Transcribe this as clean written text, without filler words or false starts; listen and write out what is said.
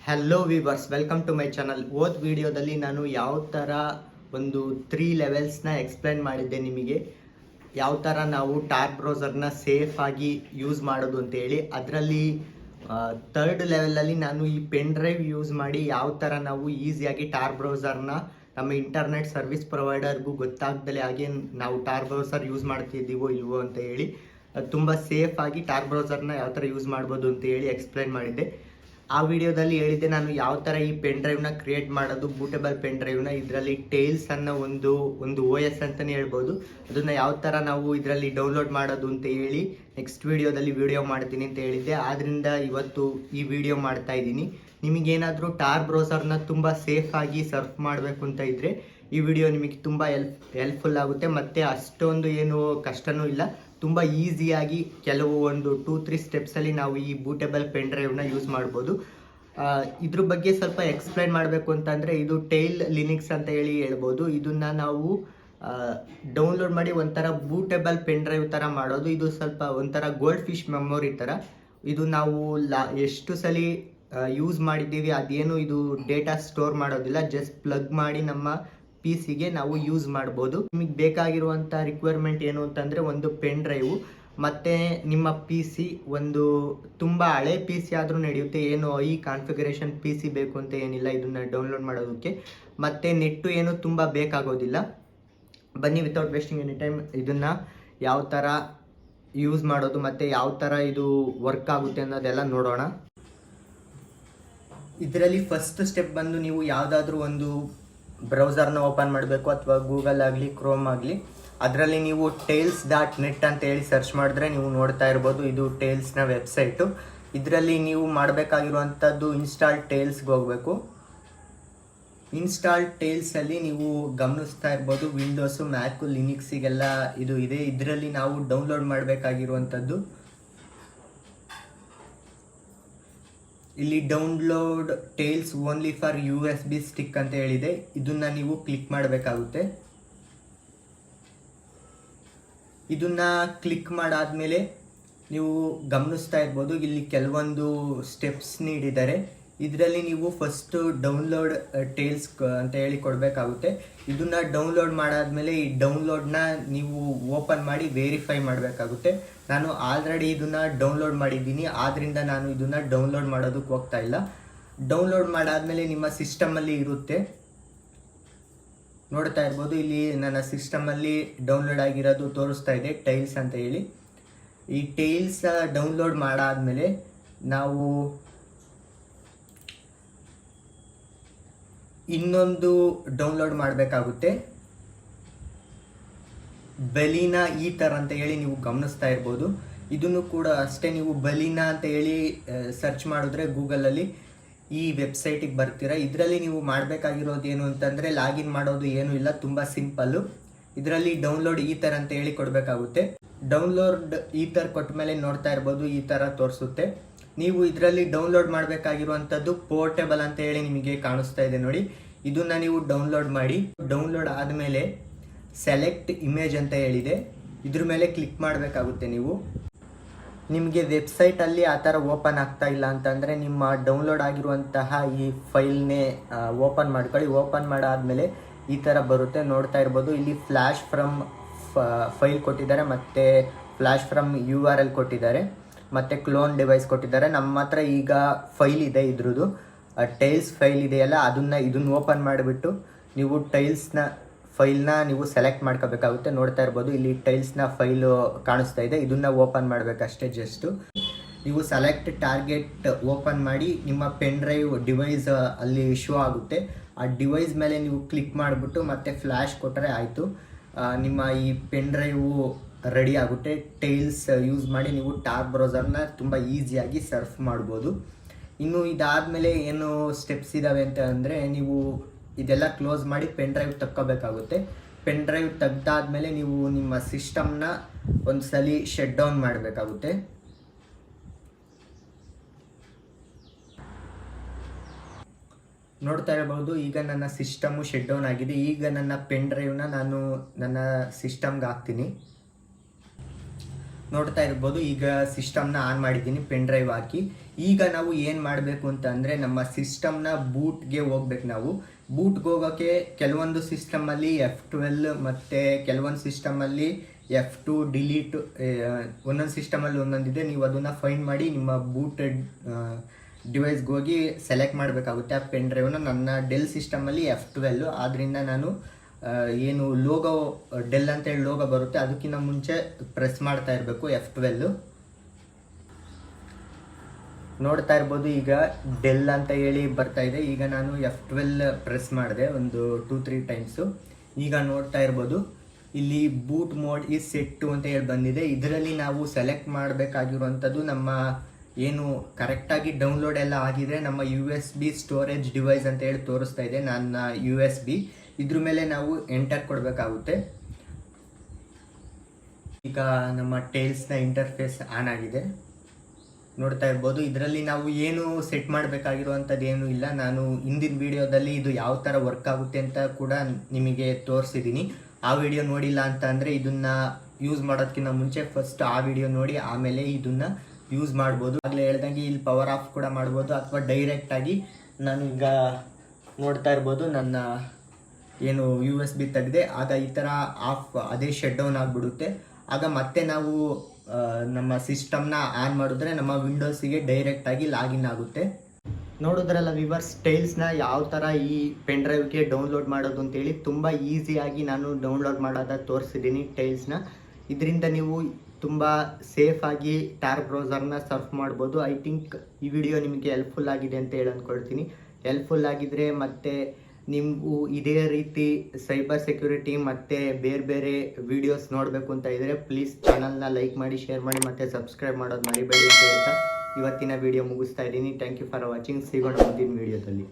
Hello viewers, welcome to my channel. ಓದ್ ವಿಡಿಯೋದಲ್ಲಿ ನಾನು ಯಾವ ಥರ ಒಂದು 3 ಲೆವೆಲ್ಸ್ನ ಎಕ್ಸ್ಪ್ಲೇನ್ ಮಾಡಿದ್ದೆ ನಿಮಗೆ. ಯಾವ ಥರ ನಾವು ಟಾರ್ ಬ್ರೌಸರ್ನ ಸೇಫ್ ಆಗಿ ಯೂಸ್ ಮಾಡೋದು ಅಂತ ಹೇಳಿ. ಅದರಲ್ಲಿ ಥರ್ಡ್ ಲೆವೆಲಲ್ಲಿ ನಾನು ಈ ಪೆನ್ ಡ್ರೈವ್ ಯೂಸ್ ಮಾಡಿ ಯಾವ ಥರ ನಾವು ಈಸಿಯಾಗಿ ಟಾರ್ ಬ್ರೌಸರ್ನ ನಮ್ಮ ಇಂಟರ್ನೆಟ್ ಸರ್ವಿಸ್ ಪ್ರೊವೈಡರ್ಗೂ ಗೊತ್ತಾಗ್ದಲೇ ಹಾಗೆ ನಾವು ಟಾರ್ ಬ್ರೌಸರ್ ಯೂಸ್ ಮಾಡ್ತಿದ್ದೀವೋ ಇಲ್ವೋ ಅಂತ ಹೇಳಿ ತುಂಬ ಸೇಫ್ ಆಗಿ ಟಾರ್ ಬ್ರೌಸರ್ನ ಯಾವ ಥರ ಯೂಸ್ ಮಾಡ್ಬೋದು ಅಂತ ಹೇಳಿ ಎಕ್ಸ್ಪ್ಲೇನ್ ಮಾಡಿದ್ದೆ. ಆ ವಿಡಿಯೋದಲ್ಲಿ ಹೇಳಿದ್ದೆ ನಾನು ಯಾವ ಥರ ಈ ಪೆನ್ ಡ್ರೈವ್ನ ಕ್ರಿಯೇಟ್ ಮಾಡೋದು, ಬೂಟೇಬಲ್ ಪೆನ್ ಡ್ರೈವ್ನ. ಇದರಲ್ಲಿ ಟೇಲ್ಸ್ ಅನ್ನೋ ಒಂದು ಓ ಎಸ್ ಅಂತಲೇ ಹೇಳ್ಬೋದು. ಅದನ್ನು ಯಾವ ಥರ ನಾವು ಇದರಲ್ಲಿ ಡೌನ್ಲೋಡ್ ಮಾಡೋದು ಅಂತ ಹೇಳಿ ನೆಕ್ಸ್ಟ್ ವಿಡಿಯೋದಲ್ಲಿ ವಿಡಿಯೋ ಮಾಡ್ತೀನಿ ಅಂತ ಹೇಳಿದ್ದೆ. ಆದ್ದರಿಂದ ಇವತ್ತು ಈ ವಿಡಿಯೋ ಮಾಡ್ತಾ ಇದ್ದೀನಿ. ನಿಮಗೇನಾದರೂ ಟಾರ್ ಬ್ರೌಸರ್ನ ತುಂಬ ಸೇಫಾಗಿ ಸರ್ಫ್ ಮಾಡಬೇಕು ಅಂತ ಇದ್ದರೆ ಈ ವಿಡಿಯೋ ನಿಮಗೆ ತುಂಬ ಹೆಲ್ಪ್ಫುಲ್ ಆಗುತ್ತೆ. ಮತ್ತು ಅಷ್ಟೊಂದು ಏನು ಕಷ್ಟನೂ ಇಲ್ಲ. ತುಂಬ ಈಸಿಯಾಗಿ ಕೆಲವು ಒಂದು 2-3 ಸ್ಟೆಪ್ಸಲ್ಲಿ ನಾವು ಈ ಬೂಟೇಬಲ್ ಪೆನ್ ಡ್ರೈವ್ನ ಯೂಸ್ ಮಾಡ್ಬೋದು. ಇದ್ರ ಬಗ್ಗೆ ಸ್ವಲ್ಪ ಎಕ್ಸ್ಪ್ಲೈನ್ ಮಾಡಬೇಕು ಅಂತಂದರೆ ಇದು ಟೈಲ್ ಲಿನಿಕ್ಸ್ ಅಂತ ಹೇಳ್ಬೋದು. ಇದನ್ನು ನಾವು ಡೌನ್ಲೋಡ್ ಮಾಡಿ ಒಂಥರ ಬೂಟೇಬಲ್ ಪೆನ್ ಡ್ರೈವ್ ಥರ ಮಾಡೋದು. ಇದು ಸ್ವಲ್ಪ ಒಂಥರ ಗೋಲ್ಡ್ ಫಿಶ್ ಮೆಮೊರಿ ಥರ. ಇದು ನಾವು ಎಷ್ಟು ಸಲ ಯೂಸ್ ಮಾಡಿದ್ದೀವಿ ಅದೇನು ಇದು ಡೇಟಾ ಸ್ಟೋರ್ ಮಾಡೋದಿಲ್ಲ. ಜಸ್ಟ್ ಪ್ಲಗ್ ಮಾಡಿ ನಮ್ಮ ಪಿ ಸಿಗೆ ನಾವು ಯೂಸ್ ಮಾಡ್ಬೋದು. ನಿಮಗೆ ಬೇಕಾಗಿರುವಂಥ ರಿಕ್ವೈರ್ಮೆಂಟ್ ಏನು ಅಂತಂದರೆ ಒಂದು ಪೆನ್ ಡ್ರೈವು ಮತ್ತು ನಿಮ್ಮ ಪಿ ಸಿ ಒಂದು ತುಂಬ ಹಳೆ ಪಿ ಸಿ ಆದರೂ ನಡೆಯುತ್ತೆ. ಏನು ಈ ಕಾನ್ಫಿಗರೇಷನ್ ಪಿ ಸಿ ಬೇಕು ಅಂತ ಏನಿಲ್ಲ ಇದನ್ನು ಡೌನ್ಲೋಡ್ ಮಾಡೋದಕ್ಕೆ. ಮತ್ತು ನೆಟ್ಟು ಏನು ತುಂಬ ಬೇಕಾಗೋದಿಲ್ಲ. ಬನ್ನಿ, ವಿತೌಟ್ ವೇಸ್ಟಿಂಗ್ ಎನಿ ಟೈಮ್ ಇದನ್ನು ಯಾವ ಥರ ಯೂಸ್ ಮಾಡೋದು ಮತ್ತು ಯಾವ ಥರ ಇದು ವರ್ಕ್ ಆಗುತ್ತೆ ಅನ್ನೋದೆಲ್ಲ ನೋಡೋಣ. ಇದರಲ್ಲಿ ಫಸ್ಟ್ ಸ್ಟೆಪ್ ಬಂದು ನೀವು ಯಾವುದಾದ್ರೂ ಒಂದು ಬ್ರೌಸರ್ನ ಓಪನ್ ಮಾಡಬೇಕು, ಅಥವಾ ಗೂಗಲ್ ಆಗಲಿ ಕ್ರೋಮ್ ಆಗಲಿ. ಅದರಲ್ಲಿ ನೀವು tails.net ಅಂತ ಹೇಳಿ ಸರ್ಚ್ ಮಾಡಿದ್ರೆ ನೀವು ನೋಡ್ತಾ ಇರ್ಬೋದು. ಇದು ಟೇಲ್ಸ್ನ ವೆಬ್ಸೈಟು. ಇದರಲ್ಲಿ ನೀವು ಮಾಡಬೇಕಾಗಿರುವಂಥದ್ದು ಇನ್ಸ್ಟಾಲ್ ಟೇಲ್ಸ್ಗೆ ಹೋಗಬೇಕು. ಇನ್ಸ್ಟಾಲ್ ಟೇಲ್ಸಲ್ಲಿ ನೀವು ಗಮನಿಸ್ತಾ ಇರ್ಬೋದು ವಿಂಡೋಸು, ಮ್ಯಾಕು, ಲಿನಿಕ್ಸಿಗೆಲ್ಲ ಇದು ಇದೆ. ಇದರಲ್ಲಿ ನಾವು ಡೌನ್ಲೋಡ್ ಮಾಡಬೇಕಾಗಿರುವಂಥದ್ದು ಇಲ್ಲಿ download tails only for USB stick ಅಂತ ಹೇಳಿದೆ. ಇದನ್ನ ನೀವು ಕ್ಲಿಕ್ ಮಾಡಬೇಕಾಗುತ್ತೆ. ಇದನ್ನ ಕ್ಲಿಕ್ ಮಾಡಾದ್ಮೇಲೆ ನೀವು ಗಮನಿಸ್ತಾ ಇರ್ಬೋದು ಇಲ್ಲಿ ಕೆಲವೊಂದು ಸ್ಟೆಪ್ಸ್ ನೀಡಿದ್ದಾರೆ. ಇದರಲ್ಲಿ ನೀವು ಫಸ್ಟ್ ಡೌನ್ಲೋಡ್ ಟೇಲ್ಸ್ ಅಂತ ಹೇಳಿ ಕೊಡಬೇಕಾಗುತ್ತೆ. ಇದನ್ನ ಡೌನ್ಲೋಡ್ ಮಾಡಾದ್ಮೇಲೆ ಈ ಡೌನ್ಲೋಡ್ನ ನೀವು ಓಪನ್ ಮಾಡಿ ವೆರಿಫೈ ಮಾಡಬೇಕಾಗುತ್ತೆ. ನಾನು ಆಲ್ರೆಡಿ ಇದನ್ನ ಡೌನ್ಲೋಡ್ ಮಾಡಿದ್ದೀನಿ, ಆದ್ದರಿಂದ ನಾನು ಇದನ್ನ ಡೌನ್ಲೋಡ್ ಮಾಡೋದಕ್ಕೆ ಹೋಗ್ತಾ ಇಲ್ಲ. ಡೌನ್ಲೋಡ್ ಮಾಡಾದ್ಮೇಲೆ ನಿಮ್ಮ ಸಿಸ್ಟಮಲ್ಲಿ ಇರುತ್ತೆ, ನೋಡ್ತಾ ಇರ್ಬೋದು. ಇಲ್ಲಿ ನನ್ನ ಸಿಸ್ಟಮಲ್ಲಿ ಡೌನ್ಲೋಡ್ ಆಗಿರೋದು ತೋರಿಸ್ತಾ ಇದೆ ಟೈಲ್ಸ್ ಅಂತ ಹೇಳಿ. ಈ ಟೈಲ್ಸ್ ಡೌನ್ಲೋಡ್ ಮಾಡಾದ್ಮೇಲೆ ನಾವು ಇನ್ನೊಂದು ಡೌನ್ಲೋಡ್ ಮಾಡಬೇಕಾಗುತ್ತೆ, ಬಲೀನಾ ಈಥರ್ ಅಂತ ಹೇಳಿ ನೀವು ಗಮನಿಸ್ತಾ ಇರ್ಬೋದು. ಇದನ್ನು ಕೂಡ ಅಷ್ಟೇ, ನೀವು ಬಲೀನಾ ಅಂತ ಹೇಳಿ ಸರ್ಚ್ ಮಾಡಿದ್ರೆ ಗೂಗಲಲ್ಲಿ ಈ ವೆಬ್ಸೈಟಿಗೆ ಬರ್ತೀರಾ. ಇದರಲ್ಲಿ ನೀವು ಮಾಡಬೇಕಾಗಿರೋದು ಏನು ಅಂತಂದರೆ ಲಾಗಿನ್ ಮಾಡೋದು ಏನೂ ಇಲ್ಲ, ತುಂಬ ಸಿಂಪಲ್ಲು. ಇದರಲ್ಲಿ ಡೌನ್ಲೋಡ್ ಈಥರ್ ಅಂತ ಹೇಳಿ ಕೊಡಬೇಕಾಗುತ್ತೆ. ಡೌನ್ಲೋಡ್ ಈಥರ್ ಕೊಟ್ಟ ಮೇಲೆ ನೋಡ್ತಾ ಇರ್ಬೋದು ಈ ಥರ ತೋರಿಸುತ್ತೆ. ನೀವು ಇದರಲ್ಲಿ ಡೌನ್ಲೋಡ್ ಮಾಡಬೇಕಾಗಿರುವಂಥದ್ದು ಪೋರ್ಟೇಬಲ್ ಅಂತ ಹೇಳಿ ನಿಮಗೆ ಕಾಣಿಸ್ತಾ ಇದೆ ನೋಡಿ. ಇದನ್ನ ನೀವು ಡೌನ್ಲೋಡ್ ಮಾಡಿ. ಡೌನ್ಲೋಡ್ ಆದಮೇಲೆ ಸೆಲೆಕ್ಟ್ ಇಮೇಜ್ ಅಂತ ಹೇಳಿದೆ, ಇದ್ರ ಮೇಲೆ ಕ್ಲಿಕ್ ಮಾಡಬೇಕಾಗುತ್ತೆ. ನೀವು ನಿಮಗೆ ವೆಬ್ಸೈಟಲ್ಲಿ ಆ ಥರ ಓಪನ್ ಆಗ್ತಾ ಇಲ್ಲ ಅಂತಂದರೆ ನಿಮ್ಮ ಡೌನ್ಲೋಡ್ ಆಗಿರುವಂತಹ ಈ ಫೈಲ್ನೇ ಓಪನ್ ಮಾಡ್ಕೊಳ್ಳಿ. ಓಪನ್ ಮಾಡಾದ್ಮೇಲೆ ಈ ಥರ ಬರುತ್ತೆ, ನೋಡ್ತಾ ಇರ್ಬೋದು. ಇಲ್ಲಿ ಫ್ಲ್ಯಾಶ್ ಫ್ರಮ್ ಫೈಲ್ ಕೊಟ್ಟಿದ್ದಾರೆ, ಮತ್ತು ಫ್ಲ್ಯಾಶ್ ಫ್ರಮ್ URL ಕೊಟ್ಟಿದ್ದಾರೆ, ಮತ್ತು ಕ್ಲೋನ್ ಡಿವೈಸ್ ಕೊಟ್ಟಿದ್ದಾರೆ. ನಮ್ಮ ಹತ್ರ ಈಗ ಫೈಲ್ ಇದೆ, ಇದ್ರದ್ದು ಟೈಲ್ಸ್ ಫೈಲ್ ಇದೆಯಲ್ಲ ಇದನ್ನು ಓಪನ್ ಮಾಡಿಬಿಟ್ಟು ನೀವು ಟೈಲ್ಸ್ನ ಫೈಲ್ನ ನೀವು ಸೆಲೆಕ್ಟ್ ಮಾಡ್ಕೋಬೇಕಾಗುತ್ತೆ. ನೋಡ್ತಾ ಇರ್ಬೋದು ಇಲ್ಲಿ ಟೈಲ್ಸ್ನ ಫೈಲು ಕಾಣಿಸ್ತಾ ಇದೆ. ಇದನ್ನು ಓಪನ್ ಮಾಡಬೇಕಷ್ಟೇ. ಜಸ್ಟು ನೀವು ಸೆಲೆಕ್ಟ್ ಟಾರ್ಗೆಟ್ ಓಪನ್ ಮಾಡಿ ನಿಮ್ಮ ಪೆನ್ ಡ್ರೈವ್ ಡಿವೈಸ್ ಅಲ್ಲಿ ಶೋ ಆಗುತ್ತೆ. ಆ ಡಿವೈಸ್ ಮೇಲೆ ನೀವು ಕ್ಲಿಕ್ ಮಾಡಿಬಿಟ್ಟು ಮತ್ತೆ ಫ್ಲ್ಯಾಶ್ ಕೊಟ್ಟರೆ ಆಯಿತು, ನಿಮ್ಮ ಈ ಪೆನ್ ಡ್ರೈವು ರೆಡಿ ಆಗುತ್ತೆ. ಟೈಲ್ಸ್ ಯೂಸ್ ಮಾಡಿ ನೀವು ಟಾರ್ ಬ್ರೌಸರ್ನ ತುಂಬ ಈಸಿಯಾಗಿ ಸರ್ಫ್ ಮಾಡ್ಬೋದು. ಇನ್ನು ಇದಾದಮೇಲೆ ಏನು ಸ್ಟೆಪ್ಸ್ ಇದ್ದಾವೆ ಅಂತ ಅಂದರೆ, ನೀವು ಇದೆಲ್ಲ ಕ್ಲೋಸ್ ಮಾಡಿ ಪೆನ್ ಡ್ರೈವ್ ತಕ್ಕೋಬೇಕಾಗುತ್ತೆ. ಪೆನ್ ಡ್ರೈವ್ ತೆಗ್ದಾದ್ಮೇಲೆ ನೀವು ನಿಮ್ಮ ಸಿಸ್ಟಮ್ನ ಒಂದು ಸಲ ಶಟ್ ಡೌನ್ ಮಾಡಬೇಕಾಗುತ್ತೆ. ನೋಡ್ತಾ ಇರಬಹುದು ಈಗ ನನ್ನ ಸಿಸ್ಟಮು ಶಟ್ ಡೌನ್ ಆಗಿದೆ. ಈಗ ನನ್ನ ಪೆನ್ ಡ್ರೈವ್ನ ನಾನು ನನ್ನ ಸಿಸ್ಟಮ್ಗೆ ಹಾಕ್ತೀನಿ. ನೋಡ್ತಾ ಇರ್ಬೋದು, ಈಗ ಸಿಸ್ಟಮ್ನ ಆನ್ ಮಾಡಿದ್ದೀನಿ ಪೆನ್ ಡ್ರೈವ್ ಹಾಕಿ. ಈಗ ನಾವು ಏನು ಮಾಡಬೇಕು ಅಂತ ಅಂದರೆ ನಮ್ಮ ಸಿಸ್ಟಮ್ನ ಬೂಟ್ಗೆ ಹೋಗ್ಬೇಕು. ನಾವು ಬೂಟ್ಗೆ ಹೋಗೋಕ್ಕೆ ಕೆಲವೊಂದು ಸಿಸ್ಟಮಲ್ಲಿ F12 ಮತ್ತು ಕೆಲವೊಂದು ಸಿಸ್ಟಮಲ್ಲಿ F2 ಡಿಲೀಟ್, ಒಂದೊಂದು ಸಿಸ್ಟಮಲ್ಲಿ ಒಂದೊಂದಿದೆ. ನೀವು ಅದನ್ನು ಫೈಂಡ್ ಮಾಡಿ ನಿಮ್ಮ ಬೂಟ್ ಡಿವೈಸ್ಗೆ ಹೋಗಿ ಸೆಲೆಕ್ಟ್ ಮಾಡಬೇಕಾಗುತ್ತೆ ಆ ಪೆನ್ ಡ್ರೈವ್ನ. ನನ್ನ ಡೆಲ್ ಸಿಸ್ಟಮಲ್ಲಿ F12, ಆದ್ದರಿಂದ ನಾನು ಏನು ಲೋಗೋ ಡೆಲ್ ಅಂತೇಳಿ ಲೋಗೋ ಬರುತ್ತೆ ಅದಕ್ಕಿಂತ ಮುಂಚೆ ಪ್ರೆಸ್ ಮಾಡ್ತಾ ಇರಬೇಕು F12. ನೋಡ್ತಾ ಇರ್ಬೋದು, ಈಗ ಡೆಲ್ ಅಂತ ಹೇಳಿ ಬರ್ತಾ ಇದೆ. ಈಗ ನಾನು F12 ಪ್ರೆಸ್ ಮಾಡಿದೆ ಒಂದು 2-3 ಟೈಮ್ಸು. ಈಗ ನೋಡ್ತಾ ಇರ್ಬೋದು, ಇಲ್ಲಿ boot mode is set to ಅಂತ ಹೇಳಿ ಬಂದಿದೆ. ಇದರಲ್ಲಿ ನಾವು ಸೆಲೆಕ್ಟ್ ಮಾಡಬೇಕಾಗಿರುವಂಥದ್ದು ನಮ್ಮ ಏನು ಕರೆಕ್ಟಾಗಿ ಡೌನ್ಲೋಡ್ ಎಲ್ಲ ಆಗಿದ್ರೆ ನಮ್ಮ USB ಸ್ಟೋರೇಜ್ ಡಿವೈಸ್ ಅಂತ ಹೇಳಿ ತೋರಿಸ್ತಾ ಇದೆ. ನನ್ನ USB ಇದ್ರ ಮೇಲೆ ನಾವು ಎಂಟರ್ ಕೊಡಬೇಕಾಗುತ್ತೆ. ಈಗ ನಮ್ಮ ಟೇಲ್ಸ್ನ ಇಂಟರ್ಫೇಸ್ ಆನ್ ಆಗಿದೆ. ನೋಡ್ತಾ ಇರ್ಬೋದು, ಇದರಲ್ಲಿ ನಾವು ಏನು ಸೆಟ್ ಮಾಡಬೇಕಾಗಿರುವಂಥದ್ದು ಏನೂ ಇಲ್ಲ. ನಾನು ಹಿಂದಿನ ವಿಡಿಯೋದಲ್ಲಿ ಇದು ಯಾವ ಥರ ವರ್ಕ್ ಆಗುತ್ತೆ ಅಂತ ಕೂಡ ನಿಮಗೆ ತೋರಿಸಿದ್ದೀನಿ. ಆ ವಿಡಿಯೋ ನೋಡಿಲ್ಲ ಅಂತ ಅಂದರೆ ಇದನ್ನು ಯೂಸ್ ಮಾಡೋದಕ್ಕಿಂತ ಮುಂಚೆ ಫಸ್ಟ್ ಆ ವಿಡಿಯೋ ನೋಡಿ ಆಮೇಲೆ ಇದನ್ನು ಯೂಸ್ ಮಾಡ್ಬೋದು. ಆಗಲೇ ಹೇಳ್ದಂಗೆ ಇಲ್ಲಿ ಪವರ್ ಆಫ್ ಕೂಡ ಮಾಡ್ಬೋದು, ಅಥವಾ ಡೈರೆಕ್ಟಾಗಿ ನಾನು ಈಗ ನೋಡ್ತಾ ಇರ್ಬೋದು ನನ್ನ ಏನು USB ತೆಗೆದೆ, ಆಗ ಈ ಥರ ಆಫ್ ಅದೇ ಶಟ್ ಡೌನ್ ಆಗಿಬಿಡುತ್ತೆ. ಆಗ ಮತ್ತೆ ನಾವು ನಮ್ಮ ಸಿಸ್ಟಮ್ನ ಆನ್ ಮಾಡಿದ್ರೆ ನಮ್ಮ ವಿಂಡೋಸಿಗೆ ಡೈರೆಕ್ಟಾಗಿ ಲಾಗಿನ್ ಆಗುತ್ತೆ. ನೋಡಿದ್ರಲ್ಲ ವಿವರ್ಸ್, ಟೈಲ್ಸ್ನ ಯಾವ ಥರ ಈ ಪೆನ್ ಡ್ರೈವ್ಗೆ ಡೌನ್ಲೋಡ್ ಮಾಡೋದು ಅಂತೇಳಿ ತುಂಬ ಈಸಿಯಾಗಿ ನಾನು ಡೌನ್ಲೋಡ್ ಮಾಡೋದ ತೋರಿಸಿದ್ದೀನಿ ಟೈಲ್ಸ್ನ. ಇದರಿಂದ ನೀವು ತುಂಬ ಸೇಫಾಗಿ ಟಾರ್ ಬ್ರೌಸರ್ನ ಸರ್ಫ್ ಮಾಡ್ಬೋದು. ಐ ಥಿಂಕ್ ಈ ವಿಡಿಯೋ ನಿಮಗೆ ಹೆಲ್ಪ್ಫುಲ್ ಆಗಿದೆ ಅಂತ ಹೇಳಿ ಅಂದ್ಕೊಳ್ತೀನಿ. ಹೆಲ್ಪ್ಫುಲ್ ಆಗಿದ್ದರೆ ಮತ್ತು ನೀವು ಇದೇ ರೀತಿ ಸೈಬರ್ ಸೆಕ್ಯೂರಿಟಿ ಮತ್ತು ಬೇರೆ ಬೇರೆ ವಿಡಿಯೋಸ್ ನೋಡಬೇಕು ಅಂತ ಇದ್ದರೆ ಪ್ಲೀಸ್ ಚಾನಲ್ನ ಲೈಕ್ ಮಾಡಿ, ಶೇರ್ ಮಾಡಿ ಮತ್ತು ಸಬ್ಸ್ಕ್ರೈಬ್ ಮಾಡೋದು ಮರಿಬೇಡಿ ಅಂತ ಹೇಳ್ತಾ ಇವತ್ತಿನ ವಿಡಿಯೋ ಮುಗಿಸ್ತಾ ಇದ್ದೀನಿ. Thank you for watching. ಸಿಗೋಣ ಮುಂದಿನ ವಿಡಿಯೋದಲ್ಲಿ.